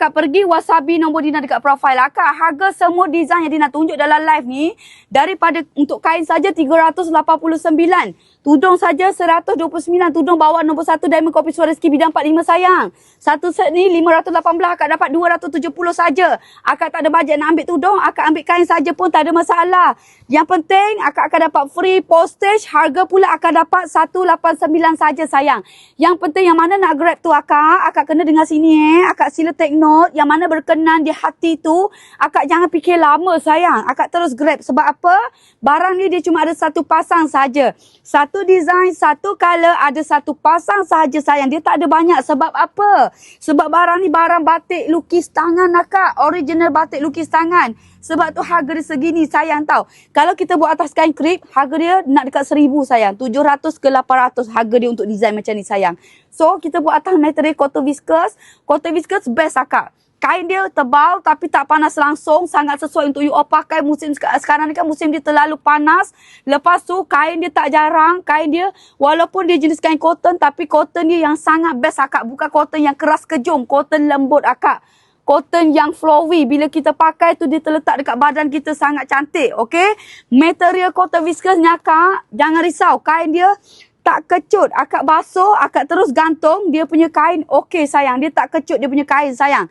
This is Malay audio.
akak pergi Wasabi nombor Dina dekat profil akak. Harga semua design yang Dina tunjuk dalam live ni, daripada untuk kain saja 389. Tudung saja 129. Tudung bawah nombor 1 Diamond Kopi Suara Rezeki bidang 45 sayang. Satu set ni 518, akak dapat 270 saja. Akak tak ada bajet nak ambil tudung, akak ambil kain saja pun tak ada masalah. Yang penting akak akan dapat free postage, harga pula akak dapat 189 saja sayang. Yang penting yang mana nak grab tu akak kena dengar sini akak sila take note, yang mana berkenan di hati tu, akak jangan fikir lama sayang. Akak terus grab. Sebab apa? Barang ni dia cuma ada satu pasang saja. Satu design, satu color, ada satu pasang sahaja sayang. Dia tak ada banyak. Sebab apa? Sebab barang ni barang batik lukis tangan akak. Original batik lukis tangan. Sebab tu harga dia segini sayang tau. Kalau kita buat atas kain krip, harga dia nak dekat 1000 sayang. 700 ke 800 harga dia untuk design macam ni sayang. So kita buat atas material cotton viscose. Cotton viscose best akak. Kain dia tebal tapi tak panas langsung. Sangat sesuai untuk you all pakai musim sekarang ni kan musim dia terlalu panas. Lepas tu kain dia tak jarang. Kain dia walaupun dia jenis kain cotton tapi cotton dia yang sangat best akak. Bukan cotton yang keras kejung. Cotton lembut akak. Cotton yang flowy. Bila kita pakai tu dia terletak dekat badan kita sangat cantik. Okay. Material cotton viscose ni akak. Jangan risau. Kain dia tak kecut. Akak basuh. Akak terus gantung. Dia punya kain okey sayang. Dia tak kecut dia punya kain sayang.